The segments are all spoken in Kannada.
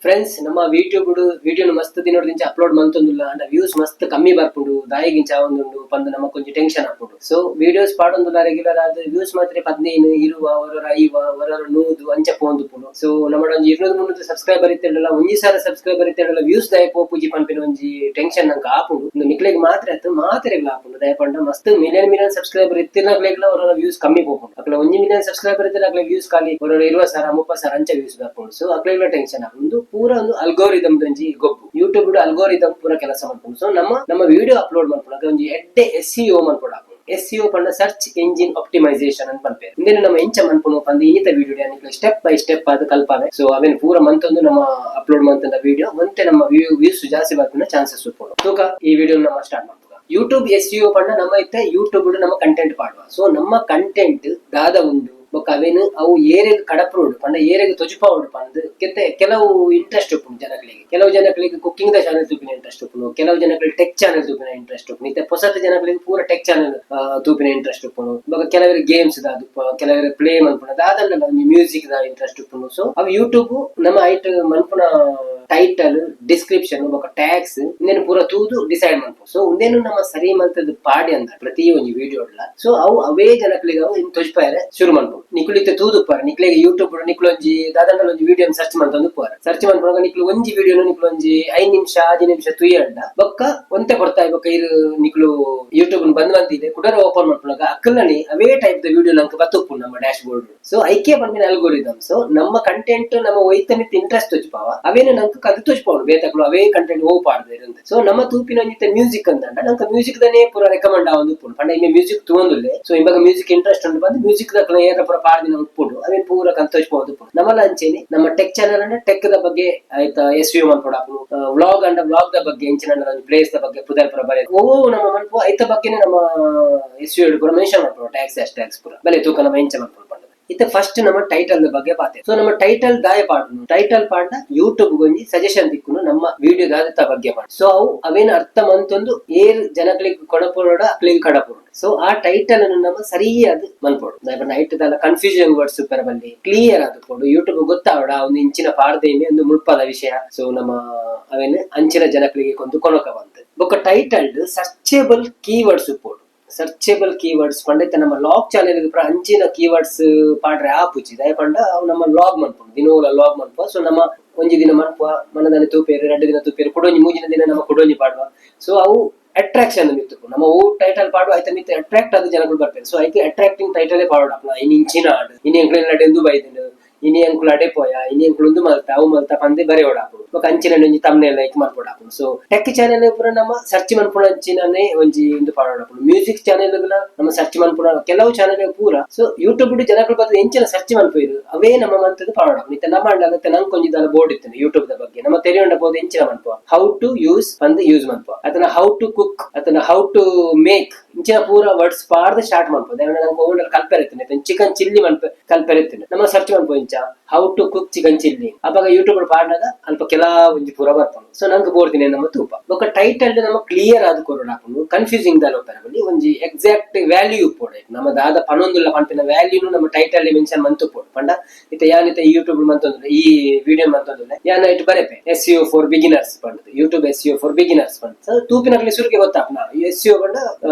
ಫ್ರೆಂಡ್ಸ್ ನಮ್ಮ ಯೂಟ್ಯೂಬ್ వీడియోను మస్తు దినోడించి అప్లోడ్ మంతుందుల అండ్ వ్యూస్ మస్తు కమ్మి ಬರ್ಪುಂಡು ದಾಯಿಗಿಂಚ ಆವೊಂದುಂಡು ಪಂದು ನಮ ಕೊಂಚ ಟೆನ್ಷನ್ ಆಪುಂಡು ಸೊ వీడియోస్ ಪಾಡೊಂದುಲ ರೆಗ್ಯುಲರ್ ಆದ ವ್ಯೂಸ್ ಮಾತ್ರ 15 20 ಹೊರರ 5 ಹೊರರ 100 ಅಂಚ ಪೋಂದುಪುಂಡು ಸೊ ನಮ್ಮಡ 200 300 ಸಬ್ಸ್ಕ್ರೈಬರ್ ಇತ್ತೆಂಡಲ ಒಂಜಿ ಸಾರ ಸಬ್ಸ್ಕ್ರೈಬರ್ ಇತ್ತೆಂಡಲ ವ್ಯೂಸ್ ದಯ ಪೋಪುಜಿ ಪಂಪಿನ ಒಂಜಿ ಟೆನ್ಷನ್ ನಂಕ ಆಪುಂಡು ನಿಕ್ಲೆಗ್ ಮಾತ್ರ ಅತ್ತು ಮಾತ್ರೆಗ್ಲ ಆಪುಂಡು ದಯ ಪಂಡ ಮಸ್ತ್ ಮಿಲಿಯನ್ ಸಬ್ಸ್ಕ್ರೈಬರ್ ಇತ್ತಿನಕ್ಲೆಗ್ಲ ಹೊರರ ವ್ಯೂಸ್ ಕಮ್ಮಿ ಪೋಪುಂಡು ಅಕ್ಲ 1 ಮಿಲಿಯನ್ ಸಬ್ಸ್ಕ್ರೈಬರ್ ಇತ್ತಲ ಅಕ್ಲ ವ್ಯೂಸ್ ಖಾಲಿ ಹೊರರ 20 ಸಾರ 30 ಸಾರ ಅಂಚ ವ್ಯೂಸ್ ಬರ್ಪುಂಡು ಸೊ ಅಕ್ಲೆಗ್ಲ ಟೆನ್ಷನ್ ಆಪುಂಡು ಪೂರ ಒಂದು ಅಲ್ಗೋರಿದಮ್ ದಂಜಿ ಗೊಬ್ಬು ಯೂಟ್ಯೂಬ್ ಅಲ್ಗೋರಿದಮ್ ಪೂರ ಕೆಲಸ ಮಾಡ್ಕೊಂಡು ಸೊ ನಮ್ಮ ವಿಡಿಯೋ ಅಪ್ಲೋಡ್ ಮಾಡ್ಕೊಳಕ್ಕೆ ಒಂದು ಎಡ್ಡೆ SEO ಮಾಡ್ಕೊಡ SEO ಪಂಡ ಸರ್ಚ್ ಎಂಜಿನ್ ಆಪ್ಟಿಮೈಸೇಷನ್ ಅಂತ ಪಂಪೇರು ಇಂದೇನು ನಮ್ಮ ಎಂಚ ಮನ್ಪುನು ಪಂದು ಇನ್ನಿತ ವಿಡಿಯೋ ನಿಕ್ಲೆ ಸ್ಟೆಪ್ ಬೈ ಸ್ಟೆಪ್ ಅದು ಕಲ್ಪಾವೆ ಸೊ ಅವೇನು ಪೂರ ಮಂತೊಂದು ನಮ್ಮ ಅಪ್ಲೋಡ್ ಮಂತಂದ ವಿಡಿಯೋ ಒಂತೆ ನಮ್ಮ ವ್ಯೂಸ್ ಜಾಸ್ತಿ ಬರ್ತಿನ ಚಾನ್ಸಸ್ ಉಪ್ಪುಂಡು ತೂಕ ಈ ವಿಡಿಯೋ ನಮ್ಮ ಸ್ಟಾರ್ಟ್ ಮಾಡ್ತೀವಿ ಯೂಟ್ಯೂಬ್ SEO ಪಂಡ ನಮ್ಮ ಇತ್ತೆ ಯೂಟ್ಯೂಬ್ ನಮ್ಮ ಕಂಟೆಂಟ್ ಪಾಡುವ ಸೊ ನಮ್ಮ ಕಂಟೆಂಟ್ ದಾದ ಉಂಡು ಬೊಕ್ಕ ಅವೇನು ಅವು ಏರೆಗ್ ಕಡಪ್ರೋಡು ಪಂಡ ಏರೆಗ್ ತೊಜುಪಾವಡು ಪಂದು ಕೆಲವು ಇಂಟ್ರೆಸ್ಟ್ ಉಪ್ಪುಂಡು ಕೆಲವು ಜನಗಳಿಗೆ ಕುಕ್ಕಿಂಗ್ ದ ಚಾನೆಲ್ ತೂಪಿನ ಇಂಟ್ರೆಸ್ಟ್ ಉಪ್ಪುಂಡು ಕೆಲವು ಜನಗಳಿಗೆ ಟೆಕ್ ಚಾನೆಲ್ ತೂಪಿನ ಇಂಟ್ರೆಸ್ಟ್ ಉಪ್ಪುಂಡು ಇತ್ತೆ ಹೊಸತ ಜನಗಳಿಗೆ ಪೂರ ಟೆಕ್ ಚಾನೆಲ್ ತೂಪಿನ ಇಂಟ್ರೆಸ್ಟ್ ಉಪ್ಪುಂಡು ಬೊಕ್ಕ ಕೆಲವರಿಗೆ ಗೇಮ್ಸ್ ದಾದು ಕೆಲವರಿಗೆ ಪ್ಲೇ ಮನ್ಪುನ ದಾದಲ್ಲ ಮ್ಯೂಸಿಕ್ ದ ಇಂಟ್ರೆಸ್ಟ್ ಉಪ್ಪುಂಡು ಸೊ ಅವು ಯೂಟ್ಯೂಬ್ ನಮ್ಮ ಐಟ್ ಮನ್ಪುನ ಟೈಟಲ್ ಡಿಸ್ಕ್ರಿಪ್ಷನ್ ಬೊಕ್ಕ ಟ್ಯಾಗ್ಸ್ ಇಂದೇನು ಪೂರ ತೂದು ಡಿಸೈಡ್ ಮನ್ಪು ಸೊ ಉಂದೇನು ನಮ್ಮ ಸರಿ ಮಂತದ ಪಾಡಿ ಅಂತ ಪ್ರತಿ ಒಂದು ವಿಡಿಯೋ ಸೊ ಅವು ಅವೇ ಜನಗಳಿಗೆ ಅವು ಇನ್ ತೊಜ್ಪಾಯರೆ ಶುರು ಮನ್ಪು ನಿಕ್ಲಿತ್ತೆ ತೂದುಪ್ಪಾರ ನಿಕ್ಲೆಗೆ ಯೂಟ್ಯೂಬ್ ನಿಕ್ಲೊಂಜಿ ದಾದಂಡಲ ಒಂಜಿ ವಿಡಿಯೋ ಸರ್ಚ್ ಮಂತಂದು ಪೋರ ಸರ್ಚ್ ಮನ್ಪುವಾಗ ನಿಕ್ಲು ಒಂಜಿ ವಿಡಿಯೋನು ನಿಕ್ಲೊಂಜಿ 5 ನಿಮಿಷ 10 ನಿಮಿಷ ತುಯ್ಯಂಡ ಬೊಕ್ಕ ಒಂತೆ ಕೊಡ್ತಾಯಿ ಬೊಕ್ಕ ಇರು ನಿಕ್ಲು ಯೂಟ್ಯೂಬ್ ಬಂದಿದೆ ಕುಡರ ಓಪನ್ ಮಾಡ್ಕೊಂಡಾಗ ಅಕ್ಕಲನಿ ಅವೇ ಟೈಪ್ ದ ವಿಡಿಯೋ ನಂಗೆ ಬತ್ತುಪ್ಪು ನಮ್ಮ ಡ್ಯಾಶ್ ಬೋರ್ಡ್ ಸೊ ಐಕೆ ಬಂದಿನ ಅಲ್ಗೋರಿದಮ್ ಸೊ ನಮ್ಮ ಕಂಟೆಂಟ್ ನಮ್ಮ ಒಯ್ತನಿತ್ ಇಂಟ್ರೆಸ್ಟ್ ತೊಜ್ಪಾವ ಅವೇನು ನಂಗೆ ಕದು ತೊಜ್ಪಾವಡು ಬೇತಕ್ಲು ಅವೇ ಕಂಟೆಂಟ್ ಓ ಪಾಡ್ದೆ ಇರಂತೆ ಸೊ ನಮ್ಮ ತೂಪಿನ ಒಂಜಿತ್ತೆ ಮ್ಯೂಸಿಕ್ ಅಂತ ನಂಗೆ ಮ್ಯೂಸಿಕ್ ದನೇ ಪೂರ ರೆಕಮೆಂಡ್ ಆವೊಂದು ಉಪ್ಪುಂಡು ಪಂಡ ಇಮ್ಮೆ ಮ್ಯೂಸಿಕ್ ತೂಂದುಲ್ಲೆ ಸೊ ಇವಾಗ ಮ್ಯೂಸಿಕ್ ಇಂಟ್ರೆಸ್ಟ್ ಉಂಟು ಬಂದು ಮ್ಯೂಸಿಕ್ ದಕ್ಲ ಏರ ಪೂರ ಪಾಡ್ದಿನ ಉಪ್ಪುಂಡು ಅವೇನು ಪೂರ ಕಂತೋಜ್ಪಾವೊಂದು ಉಪ್ಪುಂಡು ನಮ್ಮಲ ಅಂಚೆನೆ ನಮ್ಮ ಟೆಕ್ ಚಾನೆಲ್ ಅಂದ್ರೆ ಟೆಕ್ ದ ಬಗ್ಗೆ ಆಯ್ತಾ SEO ಮನ್ಪೊಡಾಪು ವ್ಲಾಗ್ ಅಂಡ ವ್ಲಾಗ್ ದ ಬಗ್ಗೆ ಎಂಚಿನ ಪ್ಲೇಸ್ ದ ಬಗ್ಗೆ ಪುದರ್ ಪುರ ಬರೆ ಓ ನಮ್ಮ ಮನ್ಪು ಐತ ಬಗ್ಗೆನೆ ನಮ್ಮ SEO ಪೂರ ಮೆನ್ಷನ್ ಮಾಡ್ಪೊ ಟ್ಯಾಗ್ಸ್ ಪೂರ ಬಲೆ ತೂಕ ನಮ್ಮ ಎಂಚ ಮನ್ಪೊಡು ಇತ್ತೆ ಫಸ್ಟ್ ನಮ್ಮ ಟೈಟಲ್ ಬಗ್ಗೆ ಪಾತೆ ಸೊ ನಮ್ಮ ಟೈಟಲ್ ದಾಯ ಪಾಡುನು ಟೈಟಲ್ ಪಾಂಡ ಯೂಟ್ಯೂಬ್ ಗೊಂಜಿ ಸಜೆಷನ್ ದಿಕ್ಕುನು ನಮ್ಮ ವಿಡಿಯೋ ದಾದ ಬಗ್ಗೆ ಪಾಡು ಸೊ ಅವೇನು ಅರ್ಥ ಮಂತೊಂದು ಏರ್ ಜನಗಳಿಗೆ ಕೊಡಪುರೋಡ ಅಕ್ಲಿಗೆ ಕಡಪುರೋಡ ಸೊ ಆ ಟೈಟಲ್ ಅನ್ನು ನಮ್ಮ ಸರಿಯಾದ ಮನ್ಪೋಡು ನೈಟ್ ದಲ್ಲ ಕನ್ಫ್ಯೂಷನ್ ವರ್ಡ್ಸ್ ಪರಬಲ್ಲಿ ಕ್ಲಿಯರ್ ಆದ ಪೋಡು ಯೂಟ್ಯೂಬ್ ಗೊತ್ತಾವಡ ಒಂದು ಇಂಚಿನ ಪಾಡ್ದೇನೆ ಒಂದು ಮುಳ್ಪದ ವಿಷಯ ಸೊ ನಮ್ಮ ಅವೇನು ಅಂಚಿನ ಜನಗಳಿಗೆ ಕೊಂದು ಕೊನಕ ಬಂತು ಬೊಕ್ಕ ಟೈಟಲ್ ಸರ್ಚೇಬಲ್ ಕೀವರ್ಡ್ಸ್ ಪೋಡು ಸರ್ಚೇಬಲ್ ಕೀವರ್ಡ್ಸ್ ಪಂಡ ನಮ್ಮ ಲಾಗ್ ಚಾನೆಲ್ ಅಂಚಿನ ಕೀವರ್ಡ್ಸ್ ಪಾಡ್ರೆ ಆಪುಜಿ ದಯ ಪಂಡ ಅವು ನಮ್ಮ ಲಾಗ್ ಮನ್ಪುಂಡು ದಿನೋಲ ಲಾಗ್ ಮನ್ಪುವ ಸೊ ನಮ್ಮ ಒಂಜಿ ದಿನ ಮನ್ಪುವ ಮನದನೆ ತೂಪೇರು 2 ದಿನ ತೂಪೇರು ಕೊಡೋಂಜಿ 3 ದಿನ ನಮ್ಮ ಕೊಡೋಂಜಿ ಪಾಡುವ ಸೊ ಅವು ಅಟ್ರಾಕ್ಷನ್ ಮಿತ್ತು ನಮ್ಮ ಓ ಟೈಟಲ್ ಪಾಡುವ ಆಯ್ತಾ ಮಿತ್ತು ಅಟ್ರಾಕ್ಟ್ ಆದ ಜನಗಳು ಬರ್ತಾರೆ ಸೊ ಐಕೆ ಅಟ್ರಾಕ್ಟಿಂಗ್ ಟೈಟಲೇ ಪಾಡೋಣ ಇನ್ ಇಂಚಿನ ಆಡು ಇನಿ ಎಂಕ್ಲು ನಡೆಂದು ಬೈದಿನ ಇನಿ ಎಂಕ್ಲು ಅಡೆಪೋಯ ಇನಿ ಎಂಕ್ಲು ಒಂದು ಮಲ್ತಾ ಅವು ಮಲ್ತಾ ಪಂದೆ ಬರೆ ಓಡಾಪು ಅಂಚಿನ ಒಂಜಿ ತಮ್ನೆಲ್ ಲೈಕ್ ಮಾಡ್ಕೊಡಾಪು ಸೊ ಟೆಕ್ ಚಾನೆಲ್ ಪೂರ ನಮ್ಮ ಸರ್ಚ್ ಮನ್ಪುಣ ಅಂಚಿನೇ ಒಂಜಿ ಇಂದು ಪಾಡೋಡಾಪು ಮ್ಯೂಸಿಕ್ ಚಾನೆಲ್ ನಮ್ಮ ಸರ್ಚ್ ಮನ್ಪುಣ ಕೆಲವು ಚಾನೆಲ್ ಪೂರ ಸೊ ಯೂಟ್ಯೂಬ್ ಜನಗಳು ಬಂದು ಎಂಚಿನ ಸರ್ಚ್ ಮನ್ಪುರು ಅವೇ ನಮ್ಮ ಮಂತದ್ದು ಪಾಡೋಡಾಪು ಇತ್ತ ನಮ್ಮ ಅಂಡಾಗತ್ತೆ ನಂಗೆ ಕೊಂಜಿದಲ್ಲ ಬೋರ್ಡ್ ಇತ್ತು ಯೂಟ್ಯೂಬ್ ದ ಬಗ್ಗೆ ನಮ್ಮ ತೆರೆಯೊಂಡ ಬೋದು ಎಂಚಿನ ಮನ್ಪುವ ಹೌ ಟು ಯೂಸ್ ಪಂದು ಯೂಸ್ ಮನ್ಪುವ ಅದನ್ನ ಹೌ ಟು ಕುಕ್ ಅದನ್ನ ಹೌ ಟು ಮೇಕ್ ಇಂಚಿನ ಪೂರ ವರ್ಡ್ಸ್ ಪಾಡ್ದು ಸ್ಟಾರ್ಟ್ ಮನ್ಪುವ ನಂಗೆ ಓನರ್ ಕಲ್ಪೆರೆತ್ತೇನೆ ಚಿಕನ್ ಚಿಲ್ಲಿ ಮನ್ಪೆ ಕಲ್ಪೆರೆತ್ತೇನೆ ನಮ್ಮ ಸರ್ಚ್ ಮನ್ಪುವ ಇಂಚ how to cook chicken chilli ಅವಾಗ ಯೂಟ್ಯೂಬ್ ಪಾಡ್ನಾಗ ಅಲ್ಪ ಕೆಲ ಒಂಜಿ ಪೂರ ಬರ್ತಾನೆ ಸೊ ನಂಗೆ ಬೋರ್ದಿನ ನಮ್ಮ ತೂಪ ಬೊಕ್ಕ ಟೈಟಲ್ ನಮ್ಮ ಕ್ಲಿಯರ್ ಆದ ಕೊರೋಡಾಪುಂಡು ಕನ್ಫ್ಯೂಸಿಂಗ್ ದ ಲೋಪರಬಲ್ಲಿ ಒಂಜಿ ಎಕ್ಸಾಕ್ಟ್ ವ್ಯಾಲ್ಯೂ ಪೋಡ ನಮ್ಮ ದಾದ ಪನೊಂದುಲ್ಲ ಪಂಪಿನ ವ್ಯಾಲ್ಯೂನು ನಮ್ಮ ಟೈಟಲ್ ಮೆನ್ಷನ್ ಮಂತು ಪೋಡು ಪಂಡ ಇತ್ತ ಯಾನಿತ ಯೂಟ್ಯೂಬ್ ಮಂತೊಂದುಲ್ಲ ಈ ವಿಡಿಯೋ ಮಂತೊಂದುಲ್ಲ ಯಾನ ಇಟ್ಟು ಬರೆಪೆ SEO ಫಾರ್ ಬಿಗಿನರ್ಸ್ ಪಂಡ ಯೂಟ್ಯೂಬ್ SEO ಫಾರ್ ಬಿಗಿನರ್ಸ್ ಪಂಡ ಸೊ ತೂಪಿನಕ್ಲೆ ಸುರುಗೆ ಗೊತ್ತಾಪನ SEO ಪಂಡ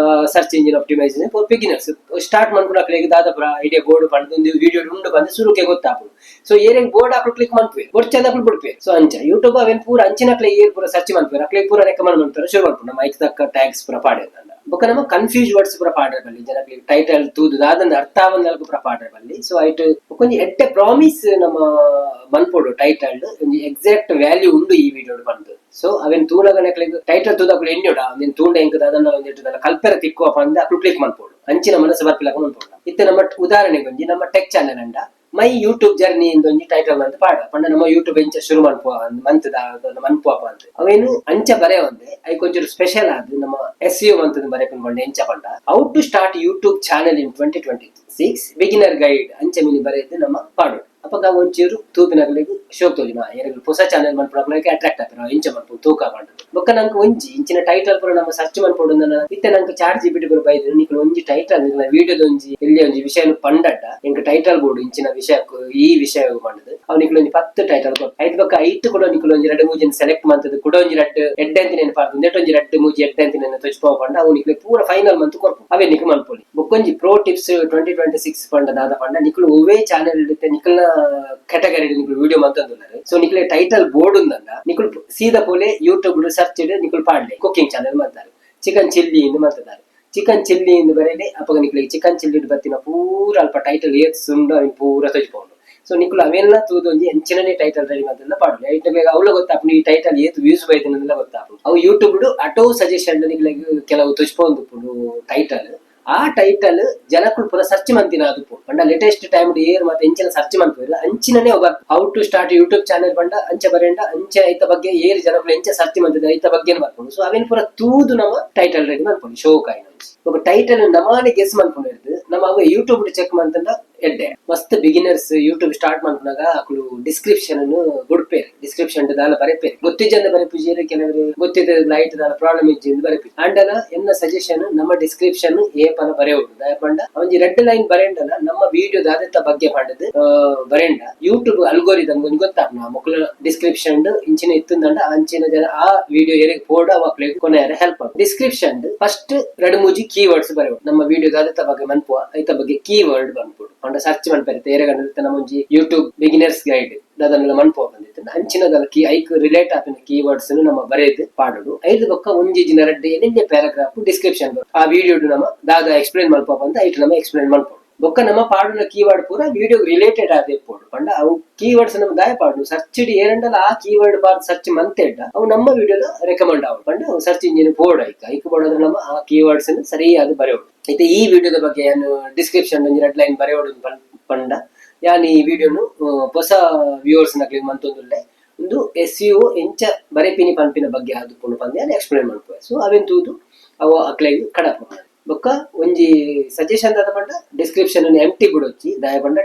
search engine optimisation for beginners start ಮನ್ಪುನಕ್ಲೆ ದಾದ ಪುರ ಐಡಿಯಾ ಬೋರ್ಡ್ ಪಂಡ ಒಂದು ವಿಡಿಯೋ ಉಂಡು ಬಂದು ಸುರುಗೆ ಗೊತ್ತಾಪುಡು ಸೊ ಏನೇನ್ ಬೋರ್ಡ್ ಹಾಕಲು ಕ್ಲಿಕ್ ಮಾಡ್ತೀವಿ ಬೋರ್ಡ್ ಚಂದ ಹಾಕಲು ಬಿಡ್ತೀವಿ ಸೊ ಅಂಚ ಯೂಟ್ಯೂಬ್ ಅವೇನ್ ಪೂರ ಅಂಚಿನಕ್ಲೆ ಏರ್ ಪೂರ ಸರ್ಚ್ ಮಾಡ್ತೀವಿ ಅಕ್ಲೆ ಪೂರ ರೆಕಮೆಂಡ್ ಮಾಡ್ತಾರೆ ಶುರು ಮಾಡ್ಕೊಂಡು ನಮ್ಮ ಐಕ್ ತಕ್ಕ ಟ್ಯಾಗ್ಸ್ ಪೂರ ಪಾಡೆ ಅಂತ ಬೊಕ್ಕ ನಮ್ಮ ಕನ್ಫ್ಯೂಸ್ ವರ್ಡ್ಸ್ ಪೂರ ಪಾಡ್ರೆ ಬಲ್ಲಿ ಜನಗಳಿಗೆ ಟೈಟಲ್ ತೂದು ದಾದಂದ ಅರ್ಥ ಆವಂದಲ್ಕು ಪೂರ ಪಾಡ್ರೆ ಬಲ್ಲಿ ಸೊ ಐಟ್ ಒಂಜಿ ಎಡ್ಡೆ ಪ್ರಾಮಿಸ್ ನಮ್ಮ ಮನ್ಪೋಡು ಟೈಟಲ್ ಒಂಜಿ ಎಕ್ಸಾಕ್ಟ್ ವ್ಯಾಲ್ಯೂ ಉಂಡು ಈ ವಿಡಿಯೋ ಬಂದು ಸೊ ಅವೇನ್ ತೂಲಗನಕ್ಲೆ ಟೈಟಲ್ ತೂದಕ್ಲು ಎಣ್ಣೋಡ ಒಂದಿನ ತೂಂಡ ಎಂಕ್ ದಾದಂಡ ಒಂದಿಟ್ಟು ಕಲ್ಪೆರ ತಿಕ್ಕುವ ಪಂದ ಅಕ್ಲು ಕ್ಲಿಕ್ ಮಾಡ್ಬೋದು ಅಂಚಿನ ಮನಸ್ಸು ಬರ್ಪಿಲಕ ಮನ್ಪೋಡು ಇತ್ತೆ ನಮ್ಮ ಉದಾಹರಣೆಗೆ ಒಂಜಿ ನಮ್ಮ ಟೆಕ್ ಚಾನೆಲ್ ಅಂಡ ಮೈ ಯೂಟ್ಯೂಬ್ ಜರ್ನಿ ಇಂದೊಂಜಿ ಟೈಟಲ್ ಅಂತ ಪಾಡ ಪಂಡ ನಮ್ಮ ಯೂಟ್ಯೂಬ್ ಎಂಚ ಶುರು ಮನ್ಪುವ ಮಂತದ ಮನ್ಪುವಪ್ಪ ಅಂತ ಅವೇನು ಅಂಚ ಬರೆ ಒಂದೆ ಐ ಕೊಂಚೂರು ಸ್ಪೆಷಲ್ ಆದ್ ನಮ್ಮ SEO ಮಂತದ ಬರೆ ಪಂಡ ಎಂಚ ಪಂಡ how to start YouTube channel in 2026 beginner guide ಅಂಚ ಮಿನಿ ಬರೆದು ನಮ್ಮ ಪಾಡು ಅಪಗ ಒಂಚೂರು ತೂಪಿನಗ್ಲಿಗ್ ಶೋಕ್ ತೋಜುನ ಎರಗಲ್ ಹೊಸ ಚಾನೆಲ್ ಮನ್ಪುನಕ್ಲೆಗ್ ಅಟ್ರಾಕ್ಟ್ ಆತರ ಇಂಚ ಮನ್ಪು ತೂಕ ಮಾಡ್ದು ಬೊಕ್ಕ ನಂಗೆ ಒಂಜಿ ಇಂಚಿನ ಟೈಟಲ್ ಪೂರ ನಮ್ಮ ಸರ್ಚ್ ಮನ್ಪೊಡು ಇತ್ತೆ ನಂಗೆ ಚಾಟ್ ಜಿಪಿಟಿ ಪೂರ ಬೈದು ನಿಕ್ಲು ಒಂಜಿ ಟೈಟಲ್ ವಿಡಿಯೋದ ಒಂಜಿ ಎಲ್ಲಿ ಒಂಜಿ ವಿಷಯ ಪಂಡಡ್ಡ ಎಂಕ್ ಟೈಟಲ್ ಬೋರ್ಡು ಇಂಚಿನ ವಿಷಯ ಈ ವಿಷಯ ಮಾಡುದು ಅವ್ ನಿಕ್ಲು ಒಂಜಿ 10 ಟೈಟಲ್ ಕೊಟ್ಟು ಐದು ಬೊಕ್ಕ ಐಟ್ ಕೂಡ ನಿಕ್ಲು ಒಂಜಿ 2-3 ಸೆಲೆಕ್ಟ್ ಮಾಡ್ತದೆ ಕೂಡ ಒಂಜಿ 2 ಎಡ್ಡೆ ಅಂತ ನೆನಪಾರ್ದು ನೆಟ್ ಒಂಜಿ 2-3 ಎಡ್ಡೆ ಅಂತ ನೆನ ತೊಚ್ಪೋ ಪಂಡ ಅವ್ ನಿಕ್ಲೆ ಪೂರ ಫೈನಲ್ ಮಂತ್ ಕೊರ್ಪು ಅವೇ ನಿಕ್ ಮನ್ಪೊಲಿ ಬೊಕ್ಕೊಂಜಿ ಪ್ರೋ ಟಿಪ್ಸ್ 2026 ಪಂಡ ದಾದ ಪಂಡ ನಿಕ್ಲು ಒವ್ವೇ ಚಾನೆಲ್ ಇಡುತ್ತೆ ನಿಕ್ಲ್ನ ಕ್ಯಾಟಗರಿ ನಿಕ್ಲು ವಿಡಿಯೋ ಮಂತಂದುಲ್ಲಾರೆ ಸೊ ನಿಕ್ಲೆ ಟೈಟಲ್ ಬೋರ್ಡ್ ಉಂದಂಗ ನಿಕ್ಲು ಸೀದಾ ಪೋಲೆ ಯೂಟ್ಯೂಬ್ ಸರ್ಚ್ ಇಡು ನಿಕ್ಲು ಪಾಡ್ಲೆ ಕುಕಿಂಗ್ ಚಾನೆಲ್ ಮಾಡ್ತಾರೆ ಚಿಕನ್ ಚಿಲ್ಲಿ ಇಂದು ಮಾಡ್ತಾರೆ ಚಿಕನ್ ಚಿಲ್ಲಿ ಇಂದು ಬರೇನೆ ಅಪಗ ನಿಕ್ಲಿಗೆ ಚಿಕನ್ ಚಿಲ್ಲಿ ಬತ್ತಿನ ಪೂರ ಅಲ್ಪ ಟೈಟಲ್ ಏತ್ ಸುಂಡು ಅವಿನ ಪೂರ ತೊಜ್ಕೊಂಡು ಸೊ ನಿಕ್ಲು ಅವೆಲ್ಲ ತೂದೊಂಜಿ ಎಂಚಿನನೇ ಟೈಟಲ್ ರೆಡಿ ಮಾಡ್ತಿಲ್ಲ ಪಾಡು ಐಟಮ್ಗೆ ಅವಳ ಗೊತ್ತಾಪು ಈ ಟೈಟಲ್ ಏತ್ ವ್ಯೂಸ್ ಬೈದಿನೆಲ್ಲ ಗೊತ್ತಾಪು ಅವು ಯೂಟ್ಯೂಬ್ ಆಟೋ ಸಜೆಷನ್ ನಿಕ್ಲಿಗೆ ಕೆಲವು ತುಚ್ಕೊಂಡು ಟೈಟಲ್ ಆ ಟೈಟಲ್ ಜನಕ್ಕಳು ಪುನಃ ಸರ್ಚ್ ಮಂತಿನ ಅದು ಪಂಡ ಲೇಟೆಸ್ಟ್ ಟೈಮ್ ಏರ್ ಮತ್ತೆ ಎಂಚಿನ ಸರ್ಚ್ ಮಂತಿರ ಅಂಚಿನನೇ ಒಬ್ಬ how to start YouTube channel ಪಂಡ ಅಂಚೆ ಬರೆಂಡ ಅಂಚೆ ಐತ ಬಗ್ಗೆ ಏರ್ ಜನಕ್ಕಳು ಎಂಚ ಸರ್ಚ್ ಮಂತಿದ ಐತ ಬಗ್ಗೆ ಬರ್ಕೊಂಡು ಸೊ ಅವೇನ್ ಪೂರ ತೂದು ನಮ್ಮ ಟೈಟಲ್ ರೆಡಿ ಮಾಡ್ಕೊಂಡು ಶೋ ಕಾಯಿನ ఒక టైటిల్ నమాని గెస్ మనుకునేది ನಮ್ಮ ಅವ ಯೂಟ್ಯೂಬ್ ಚೆಕ್ ಮಂತಂದ ಎಡ್ಡೆ ಮಸ್ತ್ ಬಿಗಿನರ್ಸ್ ಯೂಟ್ಯೂಬ್ ಸ್ಟಾರ್ಟ್ ಮಾಡ್ಕೊಂಡಾಗ ಅಕುಲು ಡಿಸ್ಕ್ರಿಪ್ಷನ್ ಗುಡ್ಪೇರು ಡಿಸ್ಕ್ರಿಪ್ಷನ್ ದಾಲ ಬರೆಪೇರು ಗೊತ್ತಿಜ್ಜಂದ ಬರೆಪಿಜೀರು ಕೆಲವರು ಗೊತ್ತಿದ್ದ ಲೈಟ್ ದಾಲ ಪ್ರಾಬ್ಲಮ್ ಇಜ್ಜಿಂದ ಬರೆಪಿ ಅಂಡಲ ಎನ್ನ ಸಜೆಷನ್ ನಮ್ಮ ಡಿಸ್ಕ್ರಿಪ್ಷನ್ ಏಪನ ಬರೆಯುವುದು ದಯಪಂಡ ಒಂಜಿ ರೆಡ್ ಲೈನ್ ಬರೆಂಡಲ ನಮ್ಮ ವಿಡಿಯೋ ದಾದತ್ತ ಬಗ್ಗೆ ಪಂಡದು ಬರೆಂಡ ಯೂಟ್ಯೂಬ್ ಅಲ್ಗೋರಿದಮ್ ಗೊಂದು ಗೊತ್ತಾಗ್ನ ಮಕ್ಕಳ ಡಿಸ್ಕ್ರಿಪ್ಷನ್ ಇಂಚಿನ ಇತ್ತಂದಂಡ ಅಂಚಿನ ಜನ ಆ ವಿಡಿಯೋ ಏರಿಗೆ ಪೋಡ ಮಕ್ಕಳಿಗೆ ಕೊನೆಯ ಹೆಲ್ಪ್ ಡಿಸ್ಕ್ರಿಪ್ಷನ್ ಫಸ್ಟ್ 2-3 ಕೀವರ್ಡ್ಸ್ ಬರೆಯುವುದು ನಮ್ಮ ವಿಡಿಯೋ ದಾದತ್ತ ಬಗ್ಗೆ ಮನ್ಪುವ ಐತ ಬಗ್ಗೆ ಕೀವರ್ಡ್ ಬಂದ್ಬಿಡು ಪಂಡ ಸರ್ಚ್ ಮನ್ಪರಿತೆ ಏರಗಂಡ ನಮ್ಮೊಂಜಿ ಯೂಟ್ಯೂಬ್ ಬಿಗಿನರ್ಸ್ ಗೈಡ್ ಅದನ್ನೆಲ್ಲ ಮನ್ಪುವ ಬಂದಿತ್ತು ಅಂಚಿನದಲ್ಲ ಐಕ್ ರಿಲೇಟ್ ಆಪಿನ ಕೀವರ್ಡ್ಸ್ ನಮ್ಮ ಬರೆದು ಪಾಡುದು ಐದು ಬೊಕ್ಕ ಒಂಜಿ ಜಿನ ರೆಡ್ಡೆ ನಿನ್ನೆ ಪ್ಯಾರಾಗ್ರಾಫ್ ಡಿಸ್ಕ್ರಿಪ್ಷನ್ ಆ ವಿಡಿಯೋ ನಮ್ಮ ದಾದ ಎಕ್ಸ್ಪ್ಲೇನ್ ಮಲ್ಪ ಬಂದ ಐಟ್ ನಮ್ಮ ಎಕ್ಸ್ಪ್ಲೇನ್ ಮನ್ಪೋಡು ಬೊಕ್ಕ ನಮ್ಮ ಪಾಡುನ ಕೀವರ್ಡ್ ಪೂರ ವಿಡಿಯೋ ರಿಲೇಟೆಡ್ ಆದ ಪೋಡು ಪಂಡ ಅವು ಕೀವರ್ಡ್ಸ್ ನಮ್ ದಾಯ ಪಾಡು ಸರ್ಚ್ ಇಡಿ ಏರಂಡಲ್ಲ ಆ ಕೀವರ್ಡ್ ಬಾರ್ ಸರ್ಚ್ ಮಂತೆಡ್ಡ ಅವು ನಮ್ಮ ವಿಡಿಯೋದ ರೆಕಮೆಂಡ್ ಆಗ ಪಂಡ search engine board hike board ನಮ್ಮ ಆ ಕೀವರ್ಡ್ಸ್ ಸರಿಯಾದ ಬರೆಯೋಡು ಐತೆ ಈ ವಿಡಿಯೋದ ಬಗ್ಗೆ ಏನು ಡಿಸ್ಕ್ರಿಪ್ಷನ್ ಒಂಜಿ ರೆಡ್ ಲೈನ್ ಬರೆಯೋಡು ಪಂಡ ಯಾನ್ ಈ ವಿಡಿಯೋನು ಹೊಸ ವ್ಯೂವರ್ಸ್ ನಕ್ಲಿಗೆ ಮಂತೊಂದುಲ್ಲೆ ಒಂದು SEO ಎಂಚ ಬರೆಪಿನಿ ಪಂಪಿನ ಬಗ್ಗೆ ಆದುಕೊಂಡು ಪಂದೆ ಯಾನ್ ಎಕ್ಸ್ಪ್ಲೇನ್ ಮಾಡ್ಪೋಯ ಸೊ ಅವೆನ್ ತೂದು ಅವು ಅಕ್ಲೆಗ್ ಕಡಪ ಬೊಕ್ಕ ಒಂಜಿ ಸಜೆಷನ್ ದಾದ ಪಂಡ ಡಿಸ್ಕ್ರಿಪ್ಷನ್ ಎಂಟಿ ಬಿಡೊಚ್ಚಿ ದಾಯ ಪಂಡ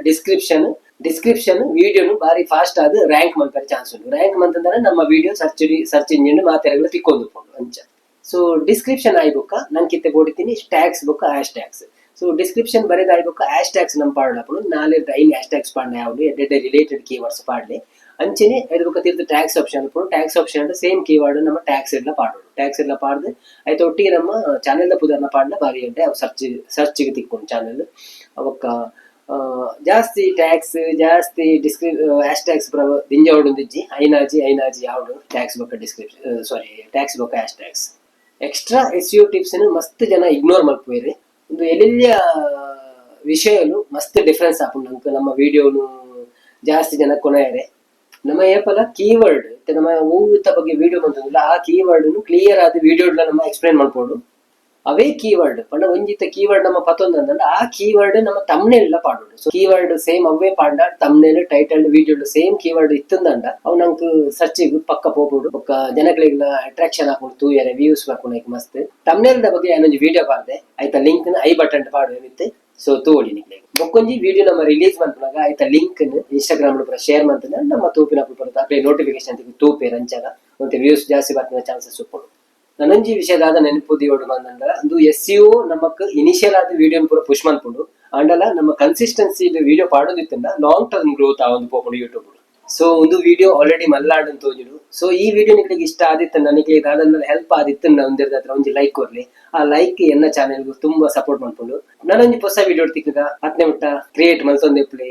ಡಿಸ್ಕ್ರಿಪ್ಷನ್ ವಿಡಿಯೋನು ಬಾರಿ ಫಾಸ್ಟ್ ಆದ ರ್ಯಾಂಕ್ ಮಲ್ಪರೆ ಚಾನ್ಸ್ ಉಂಟು ರ್ಯಾಂಕ್ ಮಂತಂದ್ರೆ ನಮ್ಮ ವಿಡಿಯೋ ಸರ್ಚ್ ಇಂಜಿನ್ ಮಾತೆರಗಳು ತಿಕ್ಕೊಂಡು ಅಂಚ ಸೊ ಡಿಸ್ಕ್ರಿಪ್ಷನ್ ಆಯ್ ಬೊಕ್ಕ ನಂಕಿತ್ತೆ ಬೋಡಿತೀನಿ ಟ್ಯಾಗ್ಸ್ ಬೊಕ್ಕ ಹ್ಯಾಶ್ ಟ್ಯಾಗ್ಸ್ ಸೊ ಡಿಸ್ಕ್ರಿಪ್ಷನ್ ಬರೆದ ಆಯ್ ಬೊಕ್ಕ ಹ್ಯಾಶ್ ಟ್ಯಾಗ್ಸ್ ನಮ್ ಪಾಡ್ಲಪ್ಪಳು ನಾಳೆ ಐನ್ ಹ್ಯಾಶ್ ಟ್ಯಾಗ್ಸ್ ಪಾಂಡ ಯಾವುದು ಎಡ್ಡೆ ರಿಲೇಟೆಡ್ ಕೀವರ್ಡ್ಸ್ ಪಾಡ್ಲಿ ಅಂಚೆನೆ ಎದು ಬೊಕ್ಕ ತಿರ್ದು tags option tags option same keyword ನಮ್ಮ ಟ್ಯಾಗ್ಸ್ ಎಲ್ಲ ಪಾಡೋಡು ಟ್ಯಾಗ್ಸ್ ಎಲ್ಲ ಪಾಡ್ದು ಆಯ್ತು ಒಟ್ಟಿಗೆ ನಮ್ಮ ಚಾನೆಲ್ ಪುದರ್ನ ಪಾಡ್ಲ ಬಾರಿ ಅಡ್ಡೆ ಅವು ಸರ್ಚ್ಗೆ ತಿಕ್ಕೊಂಡು ಚಾನೆಲ್ ಅವಕ್ಕ ಜಾಸ್ತಿ ಟ್ಯಾಗ್ಸ್ ಜಾಸ್ತಿ ಹ್ಯಾಶ್ ಟ್ಯಾಗ್ಸ್ ದಿಂಜ ಹೊಡುದಿಜ್ಜಿ ಐನಾಜಿ ಯಾವುದು ಟ್ಯಾಗ್ಸ್ ಬೊಕ್ಕ ಡಿಸ್ಕ್ರಿಪ್ಷನ್ ಸಾರಿ ಟ್ಯಾಗ್ಸ್ ಬೊಕ್ಕ hash tags extra SEO tips ಮಸ್ತ್ ಜನ ಇಗ್ನೋರ್ ಮಲ್ಪುವೇರಿ ಒಂದು ಎಲ್ಲೆಲ್ಲ ವಿಷಯಲು ಮಸ್ತ್ ಡಿಫ್ರೆನ್ಸ್ ಆಪುಂಡು ನಂಗೆ ನಮ್ಮ ವಿಡಿಯೋನು ಜಾಸ್ತಿ ಜನ ಕೊನೆಯರೆ ನಮ್ಮ ಏಪಲ ಕೀವರ್ಡ್ ನಮ್ಮ ಹೂವಿತ ಬಗ್ಗೆ ವಿಡಿಯೋ ಬಂತಂದಿಲ್ಲ ಆ ಕೀವರ್ಡ್ ಕ್ಲಿಯರ್ ಆದ ವಿಡಿಯೋ ನಮ್ಮ ಎಕ್ಸ್ಪ್ಲೇನ್ ಮಾಡ್ಬೋದು ಅವೇ ಕೀವರ್ಡ್ ಪಂಡ ಒಂಜಿತ ಕೀವರ್ಡ್ ನಮ್ಮ ಪತ್ತೊಂದಂದ್ರೆ ಆ ಕೀವರ್ಡ್ ನಮ್ಮ ತಮ್ನೇಲ್ ಪಾಡೋಡು ಸೊ ಕೀವರ್ಡ್ ಸೇಮ್ ಅವೇ ಪಾಂಡ thumbnail title video same keyword ಇತ್ತಂದಂಡ ಅವು ನಂಗೆ ಸರ್ಚಿಗೆ ಪಕ್ಕ ಹೋಗ್ಬೋದು ಪಕ್ಕ ಜನಗಳಿಗೆಲ್ಲ ಅಟ್ರಾಕ್ಷನ್ ಹಾಕೊಂಡು ತೂಯರೆ ವ್ಯೂಸ್ ಬರ್ಕೊಂಡು ಮಸ್ತ್ ತಮ್ನೇಲ್ ಬಗ್ಗೆ ಏನೊಂದು ವಿಡಿಯೋ ಪಾಡ್ದೆ ಆಯ್ತಾ ಲಿಂಕ್ ಐ ಬಟನ್ ಪಾಡುತ್ತೆ ಸೊ ತೋಡಿ ನಿಕ್ಲೆ ಬೊಕ್ಕೊಂಜಿ ವಿಡಿಯೋ ನಮ್ಮ ರಿಲೀಸ್ ಮಾಡ್ಕೊಂಡಾಗ ಆಯ್ತಾ ಲಿಂಕ್ ಇನ್ಸ್ಟಾಗ್ರಾಮ್ ಪೂರ ಶೇರ್ ಮಾಡ್ತಾನೆ ನಮ್ಮ ತೂಪಿನ ಬರುತ್ತೆ ಅಪ್ಲೈ ನೋಟಿಫಿಕೇಶನ್ ತೂಪೇರ್ ಅಂಚಾಗ ಮತ್ತೆ ವ್ಯೂಸ್ ಜಾಸ್ತಿ ಬರ್ತಿನ ಚಾನ್ಸಸ್ ಉಪ್ಪಡು ನನಂಜಿ ವಿಷಯದಾದ ನೆನಪುದಿಯೋಡು ಬಂದಂದ್ರೆ ಒಂದು SEO ನಮಕ್ ಇನಿಷಿಯಲ್ ಆದ ವಿಡಿಯೋ ಪೂರ ಪುಷ್ ಮಾಡ್ಕೊಂಡು ಅಂಡಲ ನಮ್ಮ ಕನ್ಸಿಸ್ಟೆನ್ಸಿ ವಿಡಿಯೋ ಪಾಡೋದಿತ್ತಂದ ಲಾಂಗ್ ಟರ್ಮ್ ಗ್ರೋತ್ ಆವೊಂದು ಪೋಪುಂಡು ಯೂಟ್ಯೂಬ್ ಸೊ ಒಂದು ವಿಡಿಯೋ ಆಲ್ರೆಡಿ ಮಲ್ಲಾಡನ್ ತೋಜುಡು ಸೊ ಈ ವಿಡಿಯೋ ನಿಮಗೆ ಇಷ್ಟ ಆದಿತ್ತು ನನಗೆ ಇದಾದ್ಮೇಲೆ ಹೆಲ್ಪ್ ಆದಿತ್ತು ಒಂದಿರದ ಹತ್ರ ಒಂಜಿ ಲೈಕ್ ಕೊರ್ಲಿ ಆ ಲೈಕ್ ಎನ್ನ ಚಾನೆಲ್ಗೂ ತುಂಬಾ ಸಪೋರ್ಟ್ ಮಾಡ್ಕೊಂಡು ನಾನೊಂಜಿ ಹೊಸ ವಿಡಿಯೋ ತಿಕ್ಕದ ಹತ್ತನೇ ಮುಟ್ಟ ಕ್ರಿಯೇಟ್ ಮಲ್ಸೊಂದು ಪ್ಲೇ